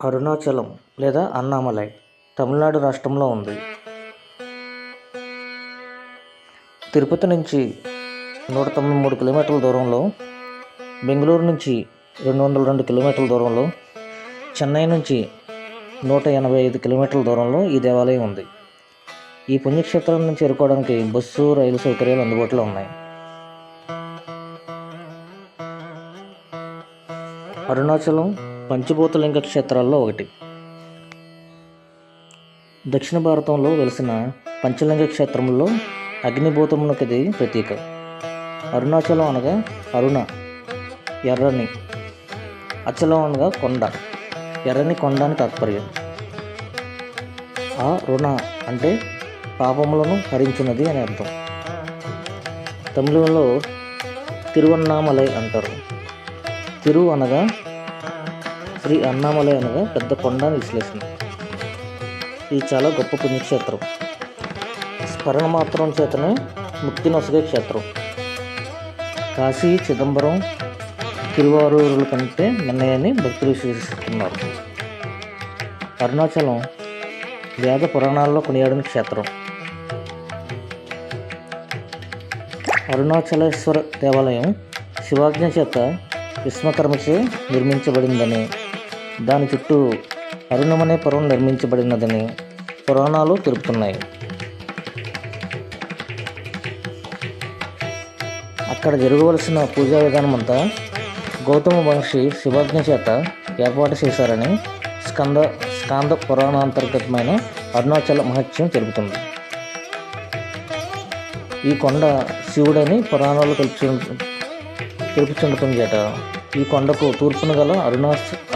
అరుణాచలం లేదా అన్నామలై తమిళనాడు రాష్ట్రంలో ఉంది. తిరుపతి నుంచి 193 కిలోమీటర్ల దూరంలో, బెంగళూరు నుంచి 202 కిలోమీటర్ల దూరంలో, చెన్నై నుంచి 185 కిలోమీటర్ల దూరంలో ఈ దేవాలయం ఉంది. ఈ పుణ్యక్షేత్రాన్ని చేరుకోవడానికి బస్సు, రైలు సౌకర్యాలు అందుబాటులో ఉన్నాయి. అరుణాచలం పంచభూతలింగ క్షేత్రాల్లో ఒకటి. దక్షిణ భారతంలో వెలిసిన పంచలింగ క్షేత్రంలో అగ్నిభూతమునకిది ప్రతీక. అరుణాచలం అనగా అరుణ, ఎర్రని, అచలం అనగా కొండ, ఎర్రని కొండ అని తాత్పర్యం. ఆ రుణ అంటే పాపములను హరించున్నది అని అర్థం. తమిళంలో తిరువన్నామలై అంటారు. తిరు అనగా శ్రీ అన్నామలై అనగా పెద్ద కొండ అని విశ్లేషణ. ఇది చాలా గొప్ప పుణ్యక్షేత్రం. స్మరణ మాత్రం చేతనే ముక్తి నొసగే క్షేత్రం. కాశీ, చిదంబరం, తిరువారూరుల కంటే మిన్నయని భక్తులు విశ్వసిస్తున్నారు. అరుణాచలం వేద పురాణాల్లో కొనియాడిన క్షేత్రం. అరుణాచలేశ్వర దేవాలయం శివాజ్ఞ చేత విశ్వకర్మచే నిర్మించబడిందని, దాని చుట్టూ అరుణమనే పర్వం నిర్మించబడినదని పురాణాలు తెలుపుతున్నాయి. అక్కడ జరగవలసిన పూజా విధానం అంతా గౌతమ మహర్షి శివాజ్ఞ చేత ఏర్పాటు చేశారని స్కాంద పురాణాంతర్గతమైన అరుణాచల మహత్యం తెలుపుతుంది. ఈ కొండ శివుడని పురాణాలు తెలుపుచుండటం చేత ఈ కొండకు తూర్పున గల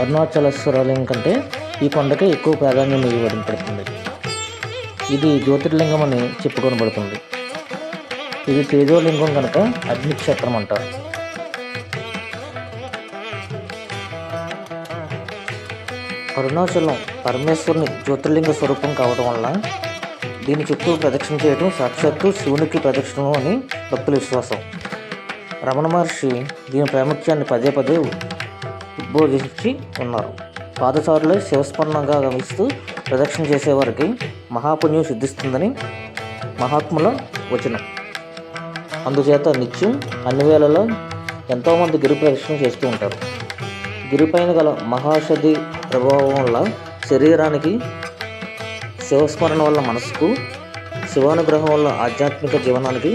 అరుణాచలేశ్వరాలయం కంటే ఈ కొండకే ఎక్కువ ప్రాధాన్యం ఇవ్వబడుతుంది. ఇది జ్యోతిర్లింగం అని చెప్పుకొనబడుతుంది. ఇది తేజోలింగం కనుక అగ్నిక్షేత్రం అంటారు. అరుణాచలం పరమేశ్వరుని జ్యోతిర్లింగ స్వరూపం కావడం వల్ల దీని చుట్టూ ప్రదక్షిణ చేయడం సాక్షాత్తు శివునికి ప్రదక్షిణం అని భక్తుల విశ్వాసం. రమణ మహర్షి దీని ప్రాముఖ్యాన్ని పదే పదే ఉద్బోధించి ఉన్నారు. పాదచారులే శివస్మరణంగా గమనిస్తూ ప్రదక్షిణ చేసేవారికి మహాపుణ్యం సిద్ధిస్తుందని మహాత్ముల వచనం. అందుచేత నిత్యం అన్ని వేళలో ఎంతోమంది గిరి ప్రదక్షిణ చేస్తూ ఉంటారు. గిరిపైన గల మహాషధి ప్రభావం వల్ల శరీరానికి, శివస్మరణ వల్ల మనసుకు, శివానుగ్రహం వల్ల ఆధ్యాత్మిక జీవనానికి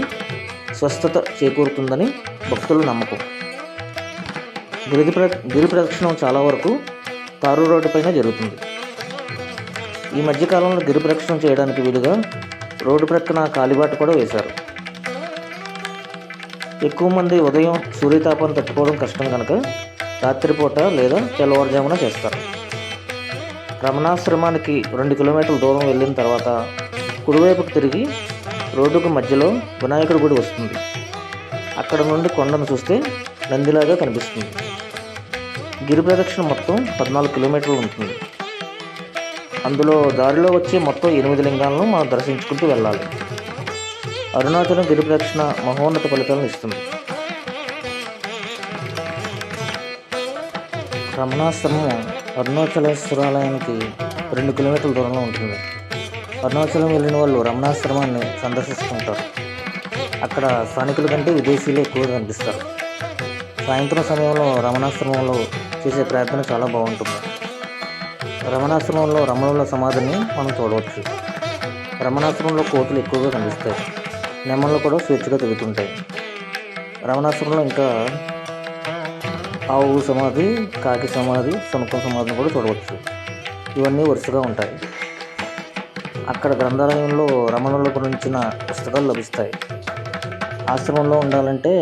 స్వస్థత చేకూరుతుందని భక్తుల నమ్మకం. గిరి ప్రదక్షిణం చాలా వరకు తారు రోడ్డుపైన జరుగుతుంది. ఈ మధ్యకాలంలో గిరి ప్రదక్షిణం చేయడానికి వీలుగా రోడ్డు ప్రక్కన కాలిబాట కూడా వేశారు. ఎక్కువ మంది ఉదయం సూర్యతాపాన్ని తట్టుకోవడం కష్టం కనుక రాత్రిపూట లేదా తెల్లవారుజామున చేస్తారు. రమణాశ్రమానికి 2 కిలోమీటర్ల దూరం వెళ్ళిన తర్వాత కుడివైపుకు తిరిగి రోడ్డుకు మధ్యలో వినాయకుడి గుడి వస్తుంది. అక్కడ నుండి కొండను చూస్తే నందిలాగా కనిపిస్తుంది. గిరి ప్రదక్షిణ మొత్తం 14 కిలోమీటర్లు ఉంటుంది. అందులో దారిలో వచ్చే మొత్తం 8 లింగాలను మనం దర్శించుకుంటూ వెళ్ళాలి. అరుణాచలం గిరి ప్రదక్షిణ మహోన్నత ఫలితాలను ఇస్తుంది. రమణాశ్రమం అరుణాచలేశ్వరాలయానికి 2 కిలోమీటర్ల దూరంలో ఉంటుంది. అరుణాచలం వెళ్ళిన వాళ్ళు రమణాశ్రమాన్ని సందర్శిస్తుంటారు. అక్కడ స్థానికుల కంటే విదేశీయులు ఎక్కువగా కనిపిస్తారు. సాయంత్రం సమయంలో రమణాశ్రమంలో చేసే ప్రార్థన చాలా బాగుంటుంది. రమణాశ్రమంలో రమణుల సమాధిని మనం చూడవచ్చు. రమణాశ్రమంలో కోతులు ఎక్కువగా కనిపిస్తాయి. నెమళ్ళు కూడా స్వేచ్ఛగా తిరుగుతుంటాయి. రమణాశ్రమంలో ఇంకా ఆవు సమాధి, కాకి సమాధి, శునకం సమాధిని కూడా చూడవచ్చు. ఇవన్నీ వరుసగా ఉంటాయి. అక్కడ గ్రంథాలయంలో రమణుల గురించిన పుస్తకాలు లభిస్తాయి. ఆశ్రమంలో ఉండాలంటే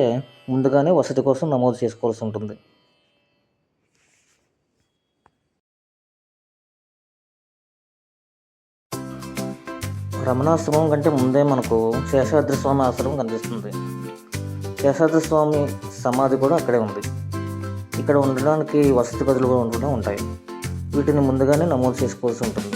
ముందుగానే వసతి కోసం నమోదు చేసుకోవాల్సి ఉంటుంది. రమణాశ్రమం కంటే ముందే మనకు శేషాద్రి స్వామి ఆశ్రమం కనిపిస్తుంది. శేషాద్రి స్వామి సమాధి కూడా అక్కడే ఉంది. ఇక్కడ ఉండడానికి వసతి గదులు కూడా ఉంటాయి. వీటిని ముందుగానే నమోదు చేసుకోవాల్సి ఉంటుంది.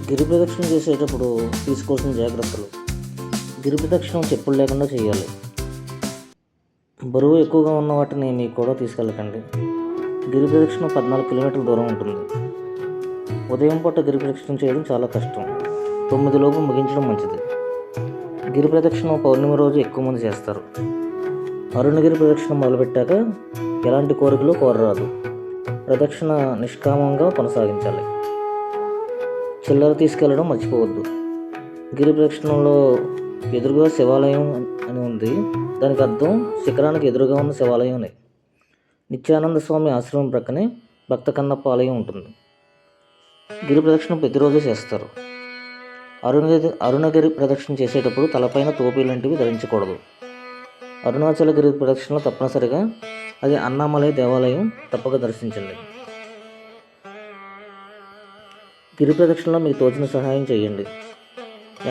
గిరి ప్రదక్షిణ చేసేటప్పుడు తీసుకోవాల్సిన జాగ్రత్తలు. గిరి ప్రదక్షిణం చెప్పులు లేకుండా చేయాలి. బరువు ఎక్కువగా ఉన్న వాటిని మీకు కూడా తీసుకెళ్ళకండి. గిరి ప్రదక్షిణ 14 కిలోమీటర్ల దూరం ఉంటుంది. ఉదయం పూట గిరి ప్రదక్షిణ చేయడం చాలా కష్టం. 9 లోపు ముగించడం మంచిది. గిరి ప్రదక్షిణ పౌర్ణమి రోజు ఎక్కువ మంది చేస్తారు. అరుణగిరి ప్రదక్షిణ మొదలుపెట్టాక ఎలాంటి కోరికలు కోరరాదు. ప్రదక్షిణ నిష్కామంగా కొనసాగించాలి. చిల్లర తీసుకెళ్లడం మర్చిపోవద్దు. గిరి ప్రదక్షిణలో ఎదురుగా శివాలయం అని ఉంది. దానికి అర్థం శిఖరానికి ఎదురుగా ఉన్న శివాలయం అని. నిత్యానంద స్వామి ఆశ్రమం ప్రక్కనే భక్త కన్నప్ప ఆలయం ఉంటుంది. గిరి ప్రదక్షిణ ప్రతిరోజు చేస్తారు. అరుణగిరి ప్రదక్షిణ చేసేటప్పుడు తలపైన టోపీ లాంటివి ధరించకూడదు. అరుణాచల గిరి ప్రదక్షిణలో తప్పనిసరిగా అది అన్నామలై దేవాలయం తప్పక దర్శించండి. గిరి ప్రదక్షిణలో మీకు తోచిన సహాయం చేయండి.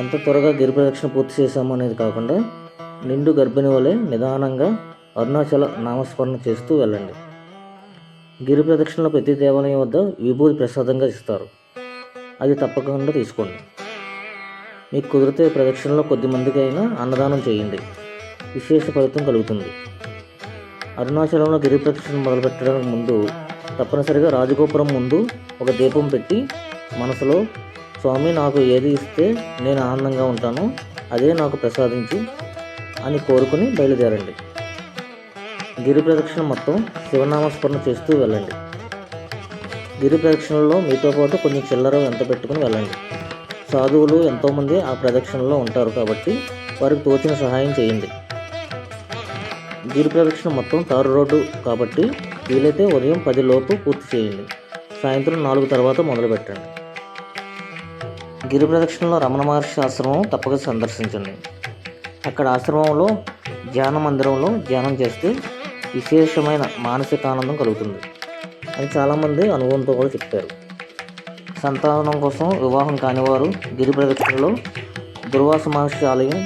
ఎంత త్వరగా గిరి ప్రదక్షిణ పూర్తి చేశామో అనేది కాకుండా నిండు గర్భిణి వలె నిదానంగా అరుణాచల నామస్మరణ చేస్తూ వెళ్ళండి. గిరి ప్రదక్షిణలో ప్రతి దేవాలయం వద్ద విభూతి ప్రసాదంగా ఇస్తారు. అది తప్పకుండా తీసుకోండి. మీకు కుదిరితే ప్రదక్షిణలో కొద్ది మందికి అయినా అన్నదానం చేయండి. విశేష ఫలితం కలుగుతుంది. అరుణాచలంలో గిరి ప్రదక్షిణ మొదలుపెట్టడానికి ముందు తప్పనిసరిగా రాజగోపురం ముందు ఒక దీపం పెట్టి మనసులో స్వామి నాకు ఏది ఇస్తే నేను ఆనందంగా ఉంటానో అదే నాకు ప్రసాదించు అని కోరుకుని బయలుదేరండి. గిరి ప్రదక్షిణ మొత్తం శివనామస్మరణ చేస్తూ వెళ్ళండి. గిరి ప్రదక్షిణలో మీతో పాటు కొంచెం చిల్లర ఎంత పెట్టుకుని వెళ్ళండి. సాధువులు ఎంతోమంది ఆ ప్రదక్షిణలో ఉంటారు కాబట్టి వారికి తోచిన సహాయం చేయండి. గిరి ప్రదక్షిణ మొత్తం తారు రోడ్డు కాబట్టి వీలైతే ఉదయం 10 లోపు పూర్తి చేయండి. సాయంత్రం 4 తర్వాత మొదలుపెట్టండి. గిరి ప్రదక్షిణలో రమణ మహర్షి ఆశ్రమం తప్పక సందర్శించండి. అక్కడ ఆశ్రమంలో ధ్యాన మందిరంలో ధ్యానం చేస్తే విశేషమైన మానసిక ఆనందం కలుగుతుంది అని చాలామంది అనుభవంతో కూడా చెప్పారు. సంతానం కోసం వివాహం కానివారు గిరి ప్రదక్షిణలో దుర్వాస మహర్షి ఆలయం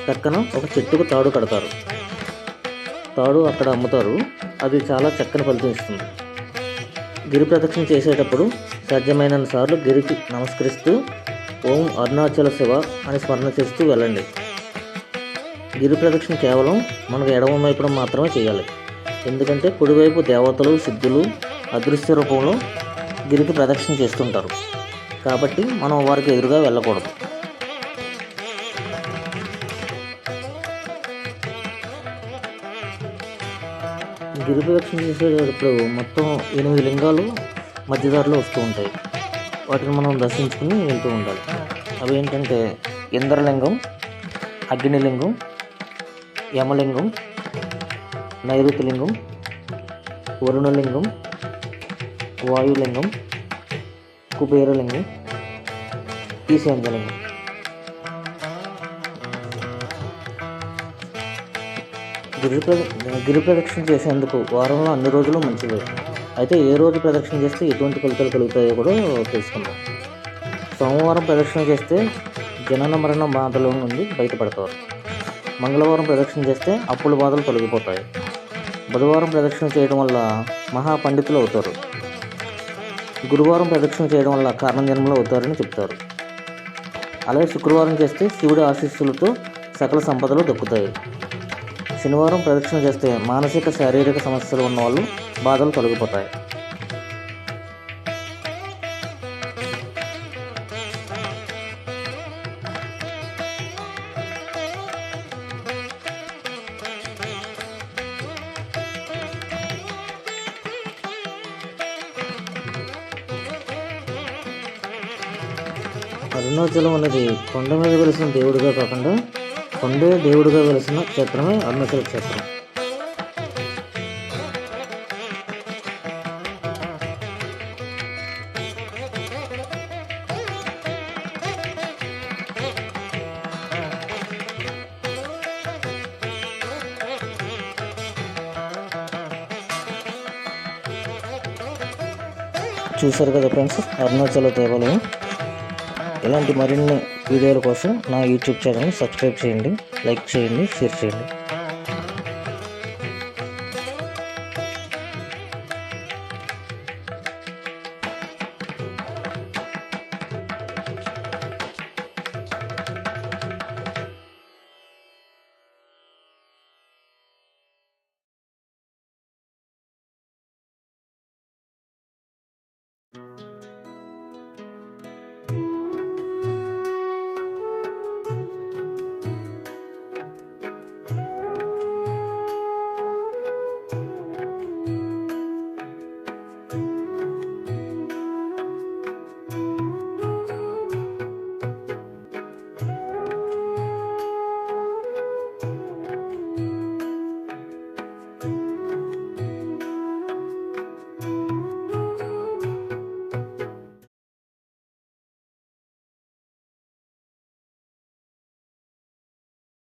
పక్కన ఒక చెట్టుకు తాడు కడతారు. తాడు అక్కడ అమ్ముతారు. అది చాలా చక్కని ఫలితం ఇస్తుంది. గిరి ప్రదక్షిణ చేసేటప్పుడు సాధ్యమైనంత సార్లు గిరికి నమస్కరిస్తూ ఓం అరుణాచల శివ అని స్మరణ చేస్తూ వెళ్ళండి. గిరి ప్రదక్షిణ కేవలం మనకు ఎడమ వైపున మాత్రమే చేయాలి. ఎందుకంటే కుడివైపు దేవతలు సిద్ధులు అదృశ్య రూపంలో గిరికి ప్రదక్షిణ చేస్తుంటారు కాబట్టి మనం వారికి ఎదురుగా వెళ్ళకూడదు. గిరి ప్రదక్షిణ చేసేటప్పుడు మొత్తం 8 లింగాలు మధ్యదారిలో వస్తూ ఉంటాయి. వాటిని మనం దర్శించుకుని వెళ్తూ ఉండాలి. అవి ఏంటంటే ఇంద్రలింగం, అగ్నిలింగం, యమలింగం, నైరుతిలింగం, వరుణలింగం, వాయులింగం, కుబేరలింగం, ఈశాన్యలింగం. గిరి ప్రదక్షిణ చేసేందుకు వారంలో అన్ని రోజులు మంచిది. అయితే ఏ రోజు ప్రదక్షిణ చేస్తే ఎటువంటి ఫలితాలు కలుగుతాయో కూడా తెలుసుకుందాం. సోమవారం ప్రదక్షిణ చేస్తే జనన మరణ బాధల నుండి బయటపడతారు. మంగళవారం ప్రదక్షిణ చేస్తే అప్పుల బాధలు తొలగిపోతాయి. బుధవారం ప్రదక్షిణ చేయడం వల్ల మహాపండితులు అవుతారు. గురువారం ప్రదక్షిణ చేయడం వల్ల కారణజన్మలు అవుతారని చెప్తారు. అలాగే శుక్రవారం చేస్తే శివుడి ఆశీస్సులతో సకల సంపదలు దక్కుతాయి. శనివారం ప్రదక్షిణ చేస్తే మానసిక శారీరక సమస్యలు ఉన్నవాళ్ళు బాధలు తొలగిపోతాయి. అరుణాచలం అనేది కొండ మీద వెలిసిన దేవుడిగా కాకుండా కొండే దేవుడిగా వెలిసిన క్షేత్రమే అరుణాచల క్షేత్రం. చూశారు కదా ఫ్రెండ్స్, అరుణాచల దేవాలయం. ఇలాంటి మరిన్ని వీడియోల కోసం నా యూట్యూబ్ ఛానల్ని సబ్స్క్రైబ్ చేయండి, లైక్ చేయండి, షేర్ చేయండి.